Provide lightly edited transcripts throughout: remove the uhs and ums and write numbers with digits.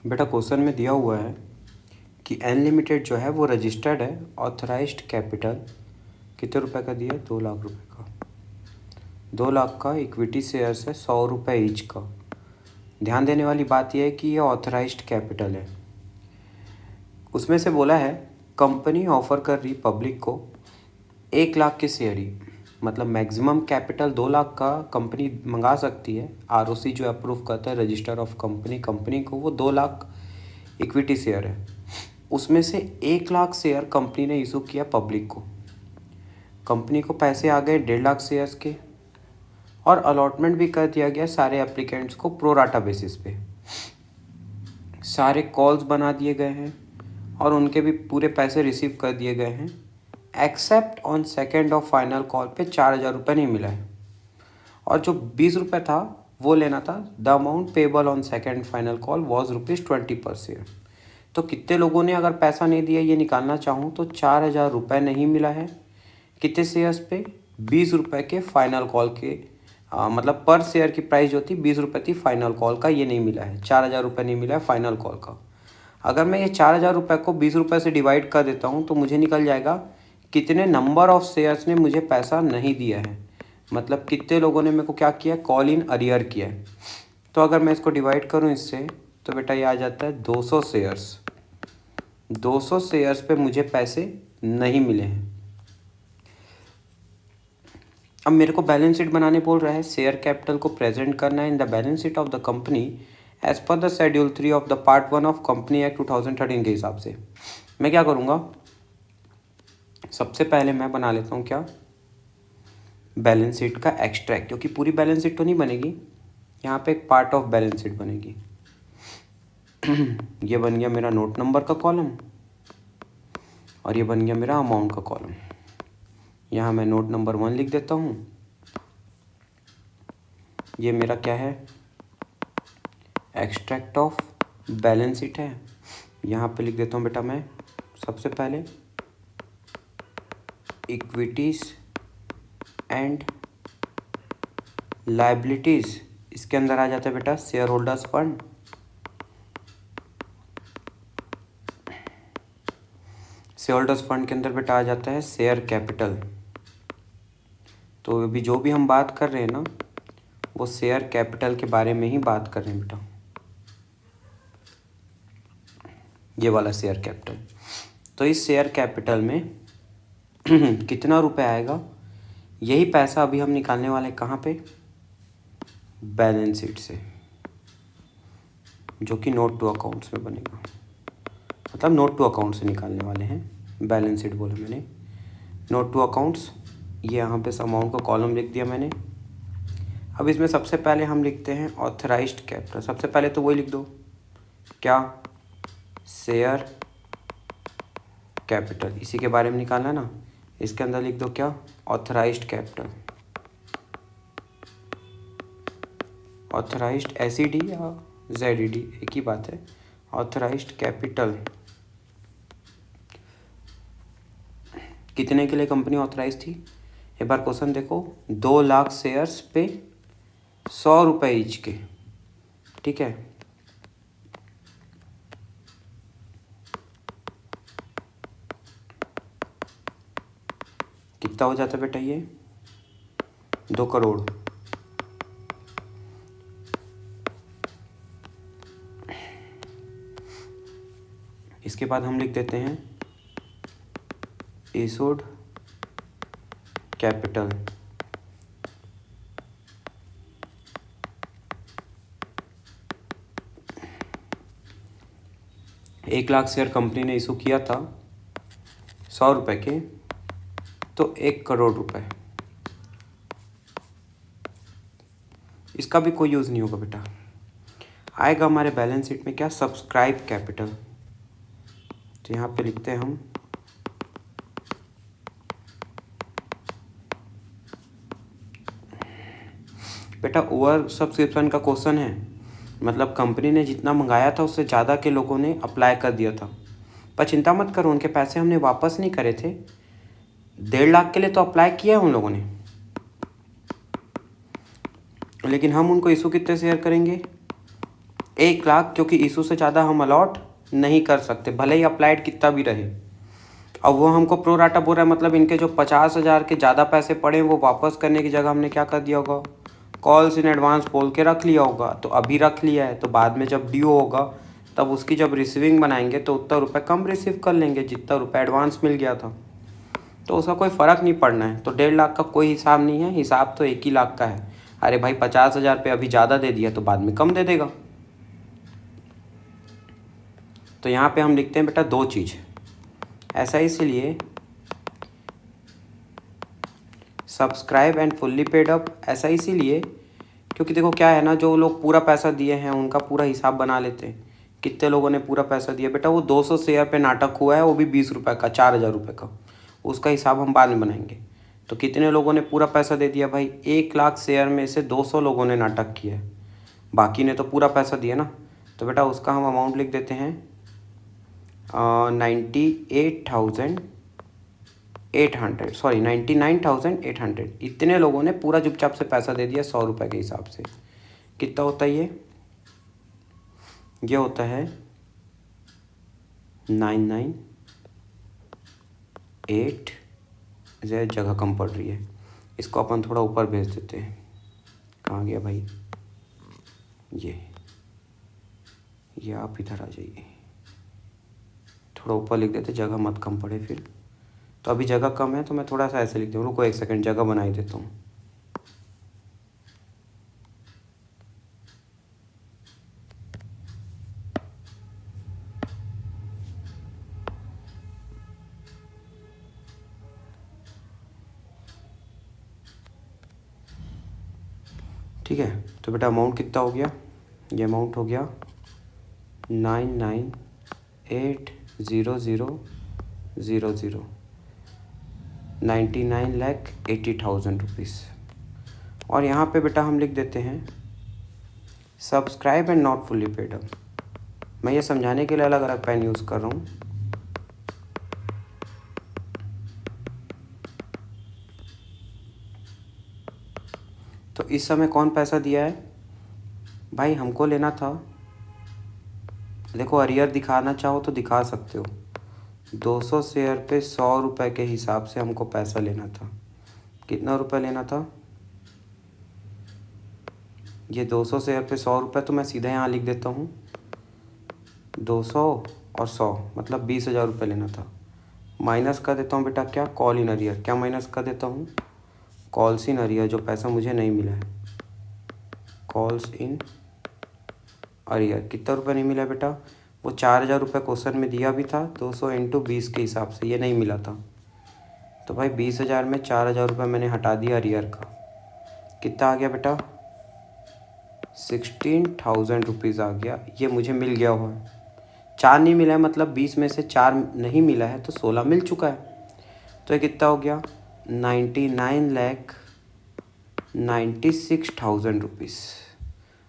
बेटा क्वेश्चन में दिया हुआ है कि एन लिमिटेड जो है वो रजिस्टर्ड है, ऑथराइज्ड कैपिटल कितने रुपए का दिया है, 2 लाख रुपए का। 2 लाख का इक्विटी शेयर्स है 100 रुपये ईच का। ध्यान देने वाली बात यह है कि यह ऑथराइज्ड कैपिटल है। उसमें से बोला है कंपनी ऑफर कर रही पब्लिक को 1 लाख के शेयर ही, मतलब मैक्सिमम कैपिटल 2 लाख का कंपनी मंगा सकती है। आरओसी जो अप्रूव करता है रजिस्टर ऑफ कंपनी को, वो 2 लाख इक्विटी शेयर है। उसमें से 1 लाख शेयर कंपनी ने इशू किया पब्लिक को। कंपनी को पैसे आ गए 1.5 लाख शेयर्स के, और अलॉटमेंट भी कर दिया गया सारे एप्लीकेंट्स को प्रोराटा बेसिस पे। सारे कॉल्स बना दिए गए हैं और उनके भी पूरे पैसे रिसीव कर दिए गए हैं, except on second of final call पे 4,000 रुपये नहीं मिला है। और जो 20 रुपये था वो लेना था। The amount payable on second final call was ₹20 पर शेयर। तो कितने लोगों ने अगर पैसा नहीं दिया ये निकालना चाहूँ तो 4,000 रुपये नहीं मिला है। कितने शेयर्स पे? 20 रुपये के फाइनल कॉल के, मतलब पर शेयर की प्राइस जो थी 20 रुपये थी फाइनल कॉल का, ये नहीं मिला है। 4,000 रुपये नहीं मिला है फाइनल कॉल का। अगर मैं ये 4,000 रुपये को 20 रुपये से डिवाइड कर देता हूँ तो मुझे निकल जाएगा कितने नंबर ऑफ शेयर्स ने मुझे पैसा नहीं दिया है, मतलब कितने लोगों ने मेरे को क्या किया, कॉल इन अरियर किया है। तो अगर मैं इसको डिवाइड करूँ इससे तो बेटा ये आ जाता है 200 शेयर्स। 200 शेयर्स पे मुझे पैसे नहीं मिले हैं। अब मेरे को बैलेंस शीट बनाने बोल रहा है, शेयर कैपिटल को प्रेजेंट करना है in the balance sheet of the company as per the schedule 3 of the part 1 of company act 2013 के हिसाब से। मैं क्या करूँगा, सबसे पहले मैं बना लेता हूँ क्या, बैलेंस शीट का एक्सट्रैक्ट, क्योंकि पूरी बैलेंस शीट तो नहीं बनेगी, यहाँ पे एक पार्ट ऑफ बैलेंस शीट बनेगी। ये बन गया मेरा नोट नंबर का कॉलम और ये बन गया मेरा अमाउंट का कॉलम। यहाँ मैं नोट नंबर 1 लिख देता हूँ। ये मेरा क्या है, एक्सट्रैक्ट ऑफ बैलेंस शीट है। यहाँ पे लिख देता हूँ बेटा मैं सबसे पहले इक्विटीज़ एंड लायबिलिटीज़। इसके अंदर आ जाता है बेटा share holders fund. Share holders fund के अंदर बेटा आ जाता है शेयर कैपिटल। तो अभी जो भी हम बात कर रहे हैं ना वो शेयर कैपिटल के बारे में ही बात कर रहे हैं बेटा, ये वाला शेयर कैपिटल। तो इस शेयर कैपिटल में कितना रुपए आएगा, यही पैसा अभी हम निकालने वाले कहाँ पे, बैलेंस शीट से, जो कि नोट टू अकाउंट्स में बनेगा। मतलब नोट टू अकाउंट से निकालने वाले हैं, बैलेंस शीट बोला मैंने, नोट टू अकाउंट्स। ये यहाँ पे अमाउंट का कॉलम लिख दिया मैंने। अब इसमें सबसे पहले हम लिखते हैं ऑथराइज्ड कैपिटल। सबसे पहले तो वही लिख दो क्या, शेयर कैपिटल, इसी के बारे में निकालना ना। इसके अंदर लिख दो क्या, ऑथराइज्ड कैपिटल। ऑथराइज्ड एसईडी या जेडईडी एक ही बात है, ऑथराइज्ड कैपिटल। कितने के लिए कंपनी ऑथराइज थी, एक बार क्वेश्चन देखो, 2 लाख शेयर्स पे 100 रुपये ईच के, ठीक है। कितना हो जाता बेटा ये, 2 करोड़। इसके बाद हम लिख देते हैं इशूड कैपिटल। एक लाख शेयर कंपनी ने इशू किया था 100 रुपये के, तो 1 करोड़ रुपए। इसका भी कोई यूज़ नहीं होगा बेटा। आएगा हमारे बैलेंस शीट में क्या, सब्सक्राइब कैपिटल। तो यहाँ पे लिखते हैं हम बेटा ओवर सब्सक्रिप्शन का क्वेश्चन है, मतलब कंपनी ने जितना मंगाया था उससे ज़्यादा के लोगों ने अप्लाई कर दिया था। पर चिंता मत करो, उनके पैसे हमने वापस नहीं करे थे। 1.5 लाख के लिए तो अप्लाई किया है उन लोगों ने, लेकिन हम उनको इशू कितने शेयर करेंगे, 1 लाख, क्योंकि इशू से ज़्यादा हम अलॉट नहीं कर सकते, भले ही अप्लाइड कितना भी रहे। अब वो हमको प्रो राटा बोल रहा है, मतलब इनके जो 50,000 के ज़्यादा पैसे पड़े वो वापस करने की जगह हमने क्या कर दिया होगा, कॉल्स इन एडवांस बोल के रख लिया होगा। तो अभी रख लिया है, तो बाद में जब ड्यू होगा तब उसकी जब रिसीविंग बनाएंगे तो उतना रुपये कम रिसीव कर लेंगे जितना रुपये एडवांस मिल गया था। तो उसका कोई फ़र्क नहीं पड़ना है। तो 1.5 लाख का कोई हिसाब नहीं है, हिसाब तो 1 ही लाख का है। अरे भाई 50,000 पे अभी ज़्यादा दे दिया तो बाद में कम दे देगा। तो यहाँ पे हम लिखते हैं बेटा 2 चीज़। ऐसा इसलिए subscribe and fully paid up, ऐसा इसीलिए क्योंकि देखो क्या है ना, जो लोग पूरा पैसा दिए हैं उनका पूरा हिसाब बना लेते हैं। कितने लोगों ने पूरा पैसा दिया बेटा, वो 200 शेयर पे नाटक हुआ है, वो भी 20 रुपये का, 4,000 रुपये का, उसका हिसाब हम बाद में बनाएंगे। तो कितने लोगों ने पूरा पैसा दे दिया भाई, 1 लाख शेयर में से 200 लोगों ने नाटक किया है, बाकी ने तो पूरा पैसा दिया ना। तो बेटा उसका हम अमाउंट लिख देते हैं 99,800। इतने लोगों ने पूरा चुपचाप से पैसा दे दिया 100 रुपये के हिसाब से। कितना होता है ये होता है 998, जगह कम पड़ रही है, इसको अपन थोड़ा ऊपर भेज देते हैं। कहाँ गया भाई, ये आप इधर आ जाइए, थोड़ा ऊपर लिख देते, जगह मत कम पड़े फिर। तो अभी जगह कम है तो मैं थोड़ा सा ऐसे लिख दूँ, रुको 1 सेकंड, जगह बना ही देता हूँ। ठीक है, तो बेटा अमाउंट कितना हो गया, ये अमाउंट हो गया 99,800,000, 99,80,000 रुपीज़। और यहाँ पे बेटा हम लिख देते हैं subscribe and not fully paid up. मैं ये समझाने के लिए अलग अलग पेन यूज़ कर रहा हूँ। तो इस समय कौन पैसा दिया है भाई, हमको लेना था। देखो अरियर दिखाना चाहो तो दिखा सकते हो, 200 शेयर पे 100 रुपये के हिसाब से हमको पैसा लेना था। कितना रुपये लेना था, ये 200 शेयर पे 100 रुपये, तो मैं सीधा यहाँ लिख देता हूँ 200 और 100 मतलब 20,000 रुपये लेना था। माइनस कर देता हूँ बेटा क्या, कॉल इन अरियर, क्या माइनस कर देता हूँ, कॉल्स इन अरियर, जो पैसा मुझे नहीं मिला है, कॉल्स इन अरियर। कितना रुपये नहीं मिला बेटा, वो 4,000 रुपये क्वेश्चन में दिया भी था, 200 × 20 के हिसाब से, ये नहीं मिला था। तो भाई 20,000 में 4,000 रुपये मैंने हटा दिया अरियर का। कितना आ गया बेटा, 16,000 रुपीज़ आ गया, ये मुझे मिल गया हुआ है। 4 नहीं मिला है, मतलब 20 में से 4 नहीं मिला है, तो 16 मिल चुका है। तो ये कितना हो गया, 99,96,000 रुपीज़।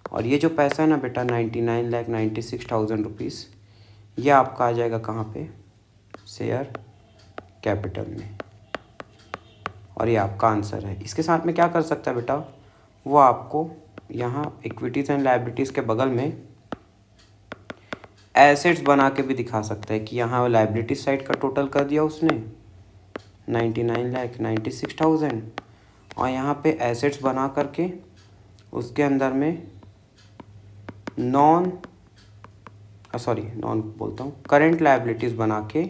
और ये जो पैसा है ना बेटा 99,96,000 रुपीज़, ये आपका आ जाएगा कहाँ पे, शेयर कैपिटल में। और ये आपका आंसर है। इसके साथ में क्या कर सकता है बेटा, वो आपको यहाँ इक्विटीज़ एंड लायबिलिटीज़ के बगल में एसेट्स बना के भी दिखा सकता है कि यहाँ लायबिलिटी साइड का टोटल कर दिया उसने 99,96,000, और यहाँ पे एसेट्स बना करके उसके अंदर में नॉन बोलता हूँ, करेंट लायबिलिटीज़ बना के,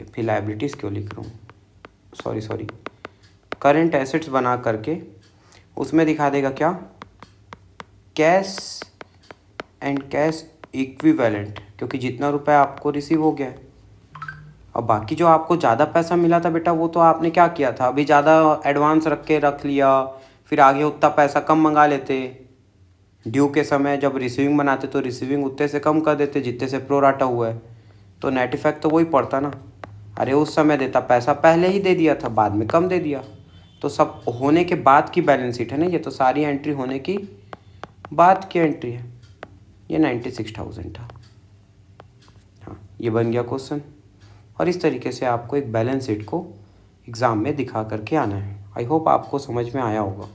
फिर लायबिलिटीज़ क्यों लिख रहा हूँ, सॉरी, करेंट एसेट्स बना करके उसमें दिखा देगा क्या, कैश एंड कैश इक्विवेलेंट, क्योंकि जितना रुपया आपको रिसीव हो गया है। और बाकी जो आपको ज़्यादा पैसा मिला था बेटा, वो तो आपने क्या किया था, अभी ज़्यादा एडवांस रख लिया, फिर आगे उतना पैसा कम मंगा लेते, ड्यू के समय जब रिसीविंग बनाते तो रिसीविंग उतने से कम कर देते जितने से प्रो राटा हुआ है, तो नेट इफेक्ट तो वही पड़ता ना। अरे उस समय देता पैसा पहले ही दे दिया था, बाद में कम दे दिया, तो सब होने के बाद की बैलेंस शीट है ना, ये तो सारी एंट्री होने की बाद की एंट्री है। ये 96,000 था। हाँ, ये बन गया क्वेश्चन। और इस तरीके से आपको एक बैलेंस शीट को एग्ज़ाम में दिखा करके आना है। आई होप आपको समझ में आया होगा।